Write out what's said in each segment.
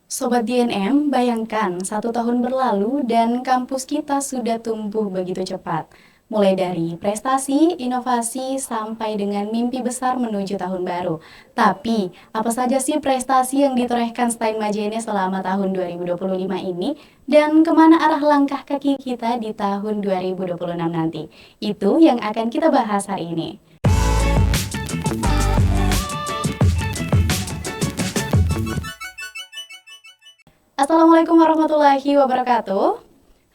Sobat DNM, bayangkan 1 tahun berlalu dan kampus kita sudah tumbuh begitu cepat. Mulai dari prestasi, inovasi, sampai dengan mimpi besar menuju tahun baru. Tapi, apa saja sih prestasi yang ditorehkan Steinmajene selama tahun 2025 ini? Dan kemana arah langkah kaki kita di tahun 2026 nanti? Itu yang akan kita bahas hari ini. Assalamualaikum warahmatullahi wabarakatuh.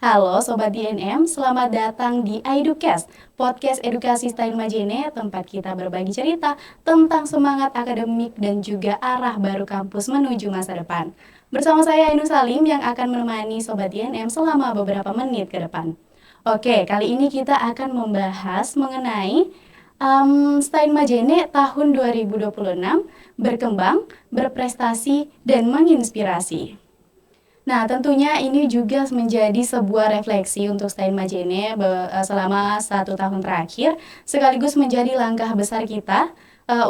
Halo Sobat DNM, selamat datang di Aidukes, podcast edukasi Steinmajene, tempat kita berbagi cerita tentang semangat akademik dan juga arah baru kampus menuju masa depan. Bersama saya Ainun Salim yang akan menemani Sobat DNM selama beberapa menit ke depan. Oke, kali ini kita akan membahas mengenai Steinmajene tahun 2026, berkembang, berprestasi, dan menginspirasi. Nah, tentunya ini juga menjadi sebuah refleksi untuk Steinmajene selama 1 tahun terakhir, sekaligus menjadi langkah besar kita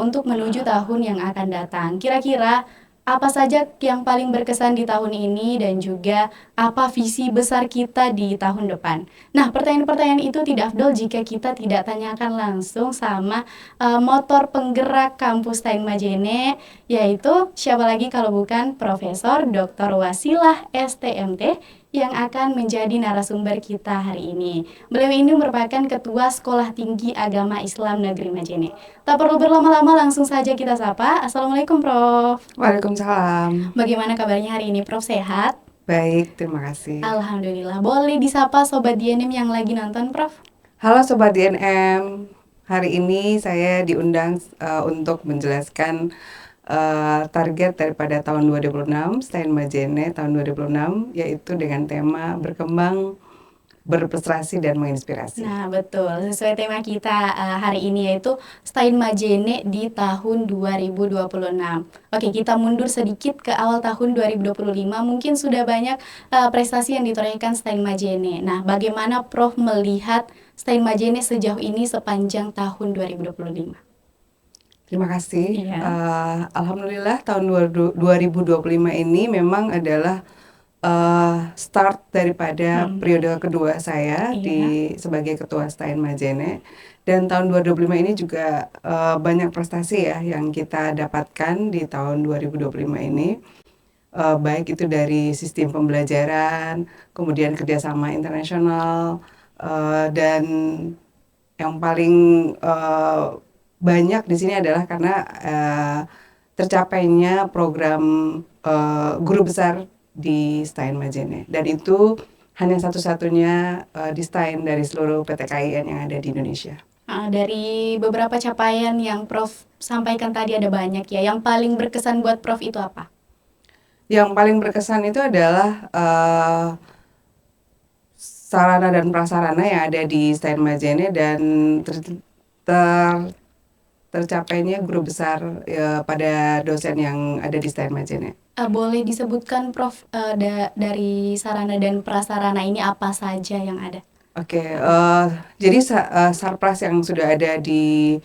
untuk menuju tahun yang akan datang. Kira-kira apa saja yang paling berkesan di tahun ini dan juga apa visi besar kita di tahun depan. Nah, pertanyaan-pertanyaan itu tidak afdol jika kita tidak tanyakan langsung sama motor penggerak kampus Steinmajene, yaitu siapa lagi kalau bukan Profesor Dr. Wasilah STMT yang akan menjadi narasumber kita hari ini. Beliau ini merupakan Ketua Sekolah Tinggi Agama Islam Negeri Majene. Tak perlu berlama-lama, langsung saja kita sapa. Assalamualaikum, Prof. Waalaikumsalam. Bagaimana kabarnya hari ini, Prof? Sehat? Baik, terima kasih. Alhamdulillah. Boleh disapa Sobat DNM yang lagi nonton, Prof? Halo Sobat DNM, hari ini saya diundang untuk menjelaskan target daripada tahun 2026, Steinmajene tahun 2026, yaitu dengan tema berkembang, berprestasi, dan menginspirasi. Nah, betul. Sesuai tema kita hari ini yaitu Steinmajene di tahun 2026. Oke, kita mundur sedikit ke awal tahun 2025. Mungkin sudah banyak prestasi yang ditorehkan Steinmajene. Nah, bagaimana Prof melihat Steinmajene sejauh ini sepanjang tahun 2025? Terima kasih. Iya. Alhamdulillah tahun 2025 ini memang adalah start daripada periode kedua saya sebagai Ketua Steinmajene, dan tahun 2025 ini juga banyak prestasi ya yang kita dapatkan di tahun 2025 ini, baik itu dari sistem pembelajaran, kemudian kerjasama internasional, dan yang paling banyak di sini adalah karena tercapainya program guru besar di Steinmajene, dan itu hanya satu-satunya di Stein dari seluruh PTKIN yang ada di Indonesia. Dari beberapa capaian yang Prof sampaikan tadi ada banyak ya. Yang paling berkesan buat Prof itu apa? Yang paling berkesan itu adalah sarana dan prasarana yang ada di Steinmajene dan tercapainya guru besar pada dosen yang ada di Steinmajene. Boleh disebutkan Prof dari sarana dan prasarana ini apa saja yang ada? Oke, jadi sarpras yang sudah ada di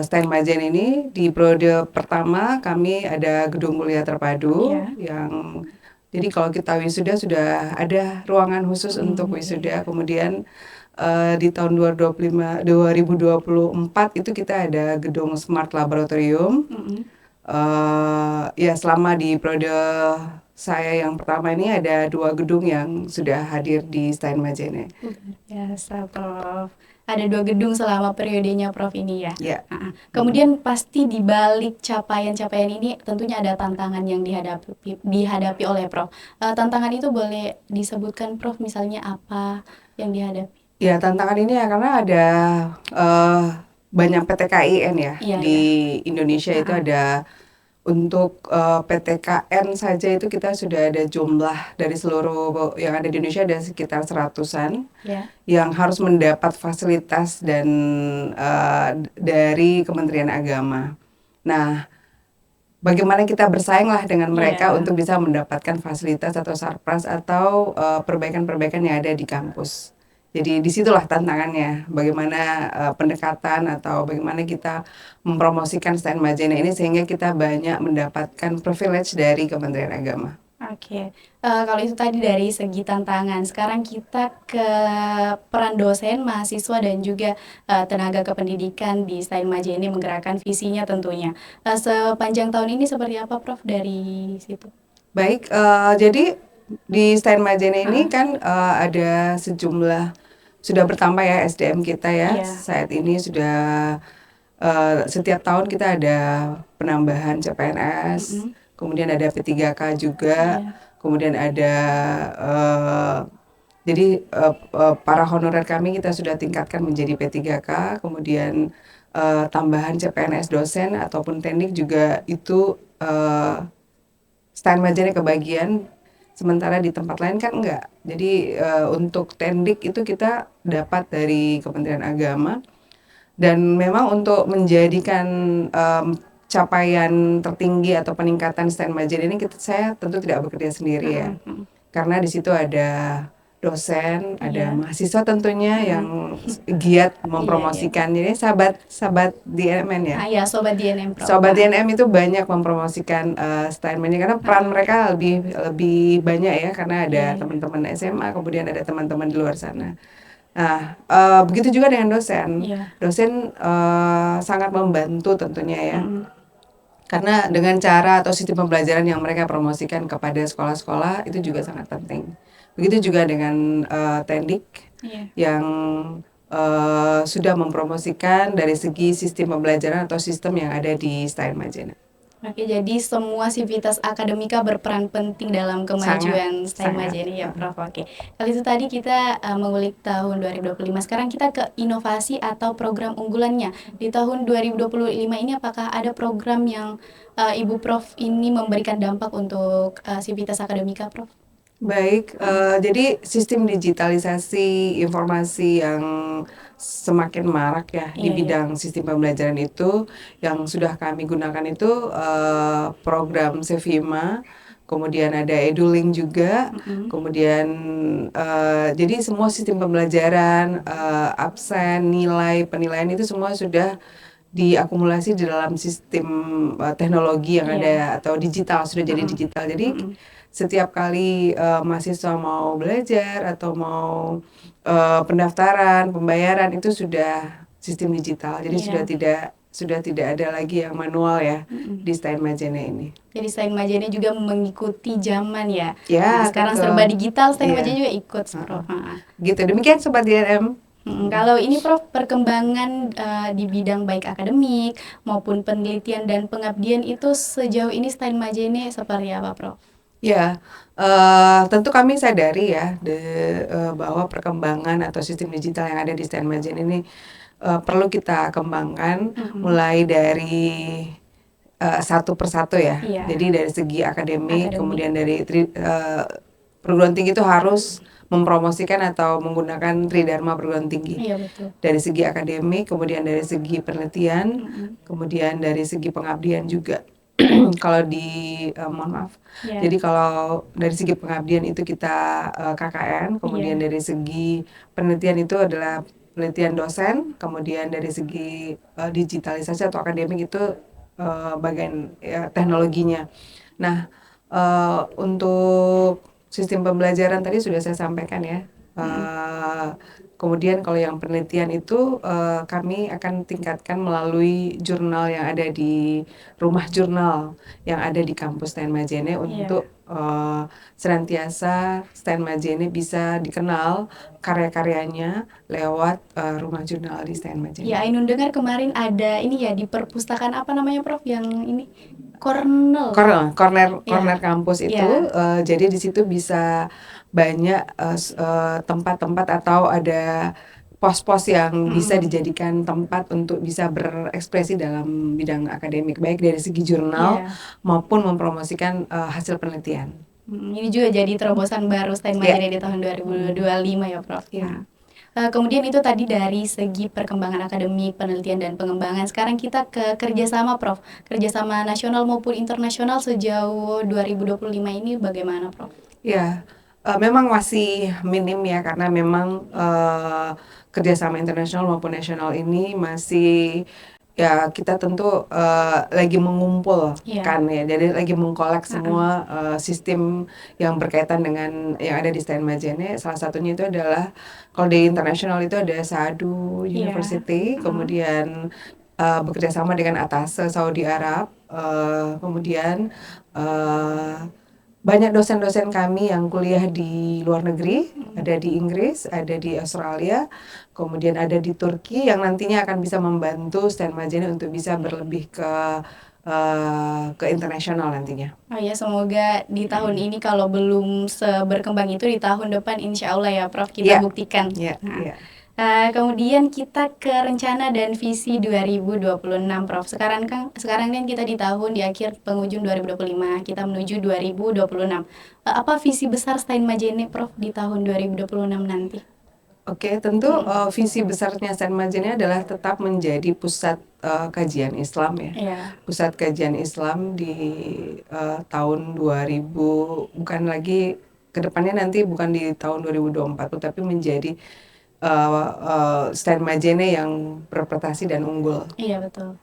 Steinmajene ini di periode pertama kami ada gedung kuliah terpadu yang jadi kalau kita wisuda sudah ada ruangan khusus untuk wisuda. Kemudian di tahun 2024 itu kita ada gedung Smart Laboratorium. Ya, selama di periode saya yang pertama ini ada 2 gedung yang sudah hadir di Steinmajene. Biasa, Prof. Ada 2 gedung selama periodenya Prof ini ya? Ya. Kemudian pasti di balik capaian-capaian ini tentunya ada tantangan yang dihadapi oleh Prof. Tantangan itu boleh disebutkan Prof, misalnya apa yang dihadapi? Ya, tantangan ini ya karena ada banyak PTKIN ya di Indonesia. Itu ada untuk PTKN saja itu kita sudah ada jumlah dari seluruh yang ada di Indonesia ada sekitar 100-an yang harus mendapat fasilitas dan dari Kementerian Agama. Nah, bagaimana kita bersaing lah dengan mereka untuk bisa mendapatkan fasilitas atau sarpras atau perbaikan-perbaikan yang ada di kampus. Jadi disitulah tantangannya, bagaimana pendekatan atau bagaimana kita mempromosikan Steinmajene ini sehingga kita banyak mendapatkan privilege dari Kementerian Agama. Oke, kalau itu tadi dari segi tantangan. Sekarang kita ke peran dosen, mahasiswa, dan juga tenaga kependidikan di STAIN Majene menggerakkan visinya tentunya. Sepanjang tahun ini seperti apa, Prof, dari situ? Baik, jadi di STAIN Majene ini Ah, kan ada sejumlah sudah bertambah ya SDM kita ya. iya. Saat ini sudah setiap tahun kita ada penambahan CPNS, Mm-mm. kemudian ada P3K juga, Iya. kemudian ada eh, jadi para honorer kami kita sudah tingkatkan menjadi P3K, kemudian tambahan CPNS dosen ataupun teknik juga itu STAIN Majene kebagian, sementara di tempat lain kan enggak. Jadi untuk tendik itu kita dapat dari Kementerian Agama, dan memang untuk menjadikan capaian tertinggi atau peningkatan STAIN Majene ini saya tentu tidak bekerja sendiri ya. Mm-mm. Karena di situ ada dosen, ada Iya. mahasiswa tentunya yang Mm-mm. giat Iya, iya. mempromosikan. Jadi sahabat di NMN ya. Ya, Sobat DNM, Prof. Sobat DNM itu banyak mempromosikan STAIN Majene karena peran mereka lebih lebih banyak ya, karena ada Iya, iya. teman-teman SMA, kemudian ada teman-teman di luar sana. Nah, begitu juga dengan dosen. Iya. Dosen sangat membantu tentunya ya. Mm-mm. Karena dengan cara atau sistem pembelajaran yang mereka promosikan kepada sekolah-sekolah itu juga sangat penting. Begitu juga dengan Tendik Iya. yang sudah mempromosikan dari segi sistem pembelajaran atau sistem yang ada di STAIN Majene. Oke, jadi semua sivitas akademika berperan penting dalam kemajuan STAIN Sangat. Majene ya, Prof. Oke. Kalau itu tadi kita mengulik tahun 2025. Sekarang kita ke inovasi atau program unggulannya. Di tahun 2025 ini apakah ada program yang Ibu Prof ini memberikan dampak untuk sivitas akademika, Prof? Baik, jadi sistem digitalisasi informasi yang semakin marak ya di Iya, iya. bidang sistem pembelajaran itu, yang sudah kami gunakan itu program Sevima, kemudian ada EduLink juga, Mm-mm. kemudian jadi semua sistem pembelajaran, absen, nilai, penilaian itu semua sudah diakumulasi di dalam sistem teknologi yang Iya. ada atau digital, sudah jadi Mm-mm. digital. Jadi Mm-mm. setiap kali mahasiswa mau belajar atau mau pendaftaran, pembayaran itu sudah sistem digital. Jadi Iya. sudah tidak ada lagi yang manual ya Mm-mm. di STAIN Majene ini. Jadi STAIN Majene juga mengikuti zaman ya. Ya, Nah, sekarang tentu. serba digital, STAIN Iya. Majene juga ikut, Prof. Gitu. Demikian Sobat DRM. Kalau ini, Prof, perkembangan di bidang baik akademik maupun penelitian dan pengabdian itu sejauh ini STAIN Majene seperti apa, Prof? Ya, tentu kami sadari ya bahwa perkembangan atau sistem digital yang ada di STAIN Majene ini perlu kita kembangkan mulai dari satu persatu ya. Iya. Jadi dari segi akademik, Akademik. kemudian dari perguruan tinggi itu harus mempromosikan atau menggunakan Tridharma perguruan tinggi. Iya, betul. Dari segi akademik, kemudian dari segi penelitian, Mm-mm. kemudian dari segi pengabdian juga. Kalau di mohon maaf. Iya. Jadi kalau dari segi pengabdian itu kita KKN, kemudian Iya. dari segi penelitian itu adalah penelitian dosen, kemudian dari segi digitalisasi atau akademik itu bagian ya, teknologinya. Nah, untuk sistem pembelajaran tadi sudah saya sampaikan ya. Kemudian kalau yang penelitian itu kami akan tingkatkan melalui jurnal yang ada di rumah jurnal yang ada di kampus STAIN Majene untuk senantiasa STAIN Majene bisa dikenal karya-karyanya lewat rumah jurnal di STAIN Majene. Ya, Ainun dengar kemarin ada ini ya di perpustakaan apa namanya, Prof, yang ini Cornell. Corner kampus itu, jadi di situ bisa banyak tempat-tempat atau ada pos-pos yang bisa dijadikan tempat untuk bisa berekspresi dalam bidang akademik, baik dari segi jurnal maupun mempromosikan hasil penelitian. Ini juga jadi terobosan baru STAIN Majene di tahun 2025 ya, Prof. Ya. Kemudian itu tadi dari segi perkembangan akademik, penelitian, dan pengembangan. Sekarang kita ke kerjasama, Prof. Kerjasama nasional maupun internasional sejauh 2025 ini bagaimana, Prof? Ya, memang masih minim ya, karena memang kerjasama internasional maupun nasional ini masih ya kita tentu lagi Iya. mengumpulkan ya, jadi lagi mengkolek semua sistem yang berkaitan dengan yang ada di STAIN Majene. Salah satunya itu adalah kalau di internasional itu ada SADU Iya. University, kemudian bekerja sama dengan Atase Saudi Arab, kemudian eh, banyak dosen-dosen kami yang kuliah di luar negeri, ada di Inggris, ada di Australia, kemudian ada di Turki yang nantinya akan bisa membantu STAIN Majene untuk bisa berlebih ke internasional nantinya. Oh ya, semoga di tahun ini kalau belum seberkembang itu di tahun depan insya Allah ya Prof kita Iya, buktikan. iya, Nah, iya. kemudian kita ke rencana dan visi 2026 Prof. Sekarang kan kita di akhir penghujung 2025, kita menuju 2026. Apa visi besar STAIN Majene Prof di tahun 2026 nanti? Oke, tentu visi besarnya STAIN Majene adalah tetap menjadi pusat kajian Islam ya. Iya. Pusat kajian Islam di tahun 2000, bukan lagi kedepannya nanti bukan di tahun 2024, tapi menjadi STAIN Majene yang berprestasi dan unggul. Iya betul.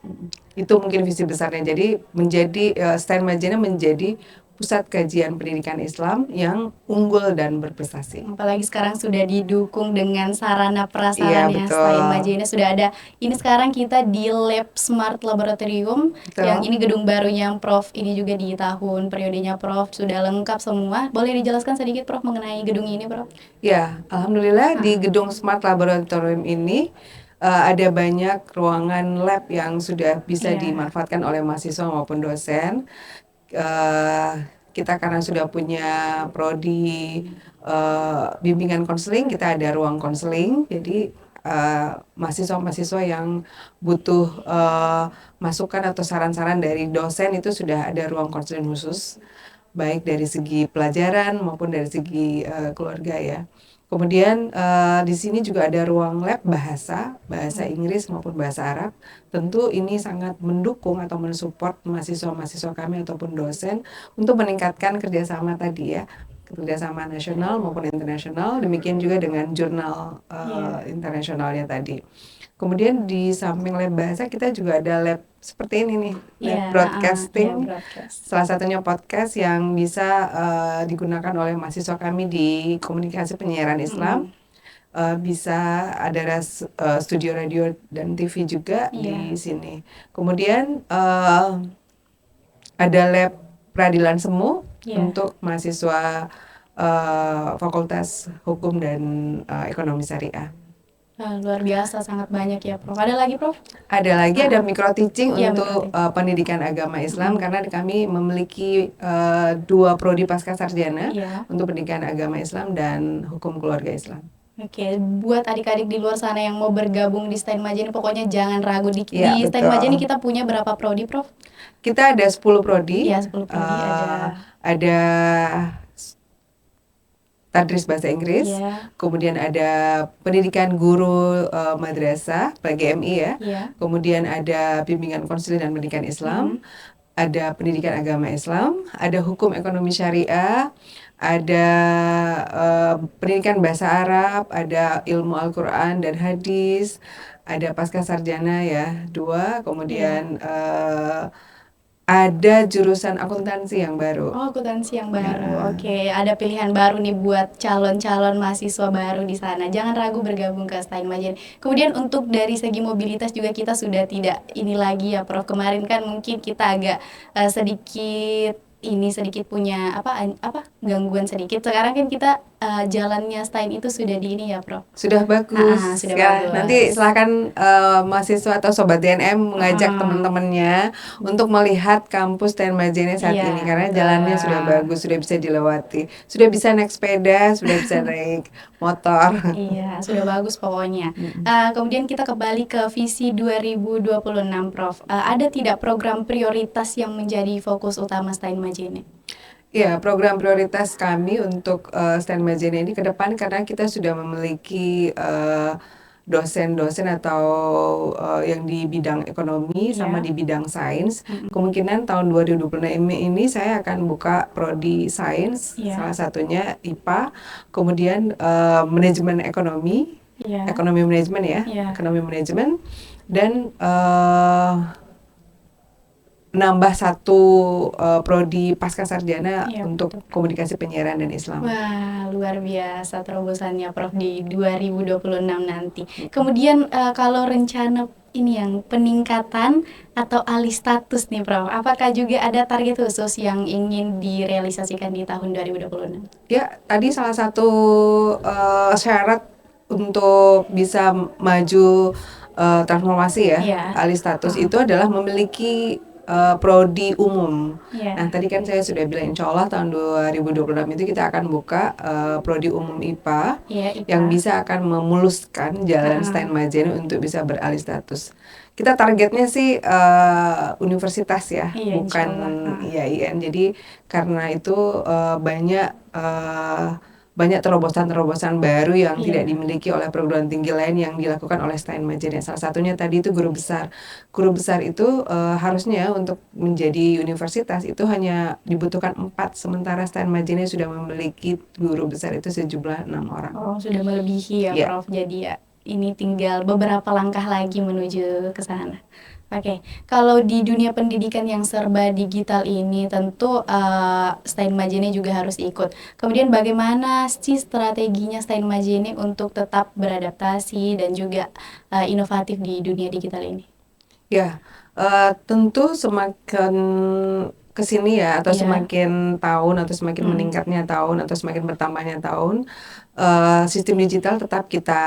Itu mungkin visi besarnya. Jadi menjadi STAIN Majene menjadi pusat kajian pendidikan Islam yang unggul dan berprestasi. Apalagi sekarang sudah didukung dengan sarana Iya, prasarannya betul. STAIN Majene sudah ada. Ini sekarang kita di Lab Smart Laboratorium Betul. yang ini gedung barunya Prof. Ini juga di tahun periodenya Prof sudah lengkap semua. Boleh dijelaskan sedikit Prof mengenai gedung ini Prof? Ya, alhamdulillah di gedung Smart Laboratorium ini ada banyak ruangan lab yang sudah bisa Iya. dimanfaatkan oleh mahasiswa maupun dosen. Kita karena sudah punya prodi bimbingan konseling, kita ada ruang konseling. Jadi mahasiswa-mahasiswa yang butuh masukan atau saran-saran dari dosen itu sudah ada ruang konseling khusus, baik dari segi pelajaran maupun dari segi keluarga ya. Kemudian di sini juga ada ruang lab bahasa Inggris maupun bahasa Arab. Tentu ini sangat mendukung atau mensupport mahasiswa-mahasiswa kami ataupun dosen untuk meningkatkan kerjasama tadi ya, kerjasama nasional maupun internasional. Demikian juga dengan jurnal internasionalnya tadi. Kemudian di samping lab bahasa kita juga ada lab seperti ini nih, lab broadcasting. Broadcast. Salah satunya podcast yang bisa digunakan oleh mahasiswa kami di komunikasi penyiaran Islam. Bisa ada studio radio dan TV juga di sini. Kemudian ada lab peradilan semu untuk mahasiswa Fakultas Hukum dan Ekonomi Syariah. Luar biasa, sangat banyak ya Prof. Ada lagi Prof? Ada lagi, ada micro teaching Iya, untuk pendidikan agama Islam karena kami memiliki 2 prodi pasca sarjana untuk pendidikan agama Islam dan hukum keluarga Islam. Oke, buat adik-adik di luar sana yang mau bergabung di STAIN Majene, pokoknya jangan ragu di Iya, STAIN betul. Majene kita punya berapa prodi Prof? Kita ada 10 prodi. Iya, 10 prodi ada tadris bahasa Inggris, kemudian ada pendidikan guru madrasah PGMI ya, kemudian ada bimbingan konseling dan pendidikan Islam, ada pendidikan agama Islam, ada hukum ekonomi syariah, ada pendidikan bahasa Arab, ada ilmu Al-Quran dan hadis, ada pasca sarjana ya 2, kemudian ada jurusan akuntansi yang baru. Oh, akuntansi yang baru. Oke, ada pilihan baru nih buat calon-calon mahasiswa baru di sana. Jangan ragu bergabung ke STAIN Majene. Kemudian untuk dari segi mobilitas juga kita sudah tidak ini lagi ya Prof. Kemarin kan mungkin kita agak sedikit punya gangguan sedikit. Sekarang kan kita jalannya STAIN itu sudah di ini ya Prof. Sudah bagus. Sudah ya, bagus. Nanti silakan mahasiswa atau sobat DNM mengajak teman-temannya untuk melihat kampus STAIN Majene saat ini karena jalannya sudah bagus, sudah bisa dilewati, sudah bisa naik sepeda, sudah bisa naik motor. Iya, sudah bagus pokoknya. Kemudian kita kembali ke visi 2026 Prof. Ada tidak program prioritas yang menjadi fokus utama STAIN Majene? Ya, program prioritas kami untuk STAIN Majene ini ke depan karena kita sudah memiliki dosen-dosen atau yang di bidang ekonomi sama di bidang sains. Kemungkinan tahun 2026 ini saya akan buka prodi sains, salah satunya IPA, kemudian manajemen ekonomi, Iya. ekonomi manajemen ya, Iya. ekonomi manajemen, dan nambah satu prodi pasca sarjana Iya, untuk betul. komunikasi penyiaran dan Islam. Wah, luar biasa terobosannya Prof di 2026 nanti. Kemudian kalau rencana ini yang peningkatan atau alih status nih Prof, apakah juga ada target khusus yang ingin direalisasikan di tahun 2026? Ya, tadi salah satu syarat untuk bisa maju transformasi ya, Iya. alih status itu adalah memiliki prodi umum. Iya. Nah, tadi kan saya sudah bilang insya Allah tahun 2026 itu kita akan buka prodi umum IPA Iya, IPA. yang bisa akan memuluskan jalan Stein Majene untuk bisa beralih status. Kita targetnya sih universitas ya, Iya, bukan IAIN. Jadi karena itu banyak terobosan-terobosan baru yang Iya. tidak dimiliki oleh perguruan tinggi lain yang dilakukan oleh Stein Majene. Salah satunya tadi itu guru besar. Guru besar itu harusnya untuk menjadi universitas itu hanya dibutuhkan 4, sementara Stein Majene sudah memiliki guru besar itu sejumlah 6 orang. Oh, sudah melebihi ya Iya. Prof. Jadi ya ini tinggal beberapa langkah lagi menuju ke sana. Oke, kalau di dunia pendidikan yang serba digital ini tentu Stein Majene juga harus ikut. Kemudian bagaimana sih strateginya Stein Majene untuk tetap beradaptasi dan juga inovatif di dunia digital ini? Ya, tentu semakin kesini ya, atau Iya. semakin tahun, atau semakin meningkatnya tahun, atau semakin bertambahnya tahun, sistem digital tetap kita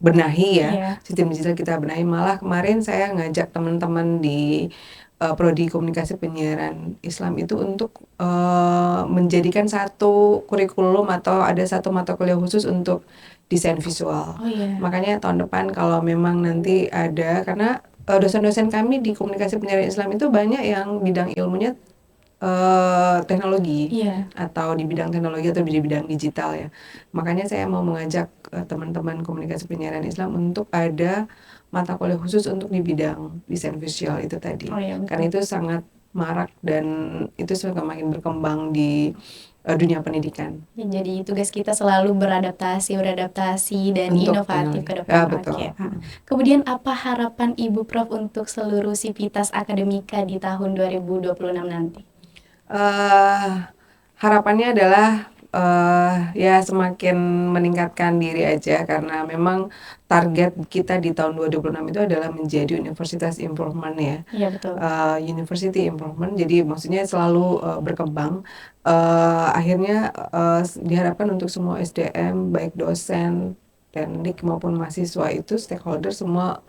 benahi ya. Iya. Sistem digital kita benahi. Malah kemarin saya ngajak teman-teman di prodi komunikasi penyiaran Islam itu untuk menjadikan satu kurikulum atau ada satu mata kuliah khusus untuk desain visual. Oh iya. Makanya tahun depan kalau memang nanti ada, karena dosen-dosen kami di komunikasi penyiaran Islam itu banyak yang bidang ilmunya teknologi. Iya. Atau di bidang teknologi atau di bidang digital ya. Makanya saya mau mengajak teman-teman komunikasi penyiaran Islam untuk ada mata kuliah khusus untuk di bidang desain visual itu tadi. Oh iya, betul. Karena itu sangat marak dan itu semakin berkembang di dunia pendidikan. Jadi tugas kita selalu beradaptasi dan Untuk inovatif teknologi. ke depan. Ya, betul. Oke. Kemudian apa harapan Ibu Prof untuk seluruh sivitas akademika di tahun 2026 nanti? Harapannya adalah ya semakin meningkatkan diri aja, karena memang target kita di tahun 2026 itu adalah menjadi universitas improvement ya. Iya, betul. University improvement, jadi maksudnya selalu berkembang. Akhirnya diharapkan untuk semua SDM, baik dosen, teknik maupun mahasiswa itu stakeholder semua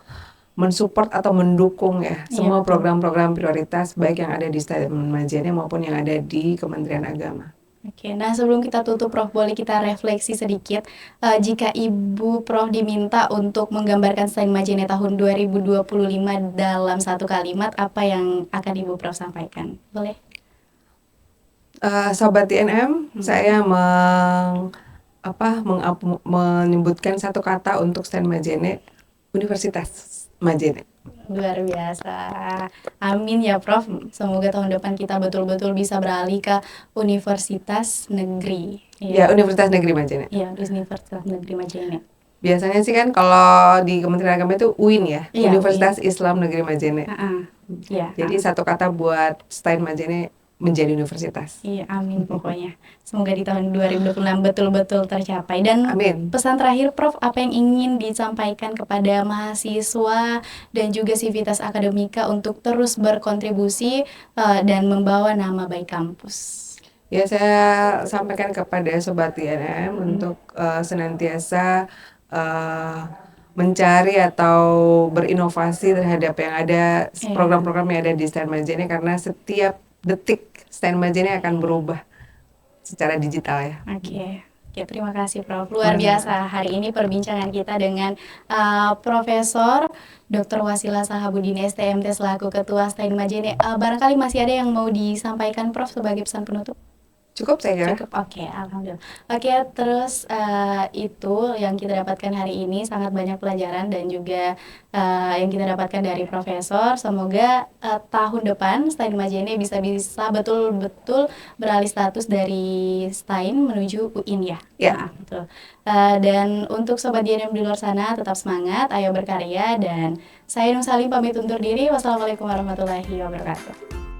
mensupport atau mendukung ya semua betul. program-program prioritas baik yang ada di Stein Majene maupun yang ada di Kementerian Agama. Oke, nah sebelum kita tutup Prof, boleh kita refleksi sedikit jika Ibu Prof diminta untuk menggambarkan Stein Majene tahun 2025 dalam satu kalimat, apa yang akan Ibu Prof sampaikan? Boleh? Sobat INM, saya menyebutkan satu kata untuk Stein Majene, Universitas Majene. Luar biasa. Amin ya Prof. Semoga tahun depan kita betul-betul bisa beralih ke universitas negeri. Ya, Universitas Negeri Majene. Iya, Universitas Negeri Majene. Biasanya sih kan kalau di Kementerian Agama itu UIN ya, Iya, Universitas Islam Negeri Majene. Iya. Jadi satu kata buat Stein Majene menjadi universitas. Iya, amin pokoknya. Semoga di tahun 2026 betul-betul tercapai. Dan Amin. Pesan terakhir Prof, apa yang ingin disampaikan kepada mahasiswa dan juga sivitas akademika untuk terus berkontribusi dan membawa nama baik kampus? Ya, saya sampaikan kepada Sobat INM untuk senantiasa mencari atau berinovasi terhadap yang ada, program-program yang ada di Stein Majene, karena setiap detik Stein Majene akan berubah secara digital ya. Oke, terima kasih Prof. Luar biasa hari ini perbincangan kita dengan Profesor Dr. Wasila Sahabudin STMT selaku Ketua Stein Majene. Barangkali masih ada yang mau disampaikan Prof sebagai pesan penutup? Cukup saya kira. Cukup, oke, alhamdulillah. Oke, terus itu yang kita dapatkan hari ini sangat banyak pelajaran dan juga yang kita dapatkan dari profesor. Semoga tahun depan Stein Majene bisa betul-betul beralih status dari Stein menuju UIN ya. Ya. Nah, betul. Dan untuk sobat DNM di luar sana tetap semangat, ayo berkarya, dan saya Nung Salim pamit undur diri. Wassalamualaikum warahmatullahi wabarakatuh.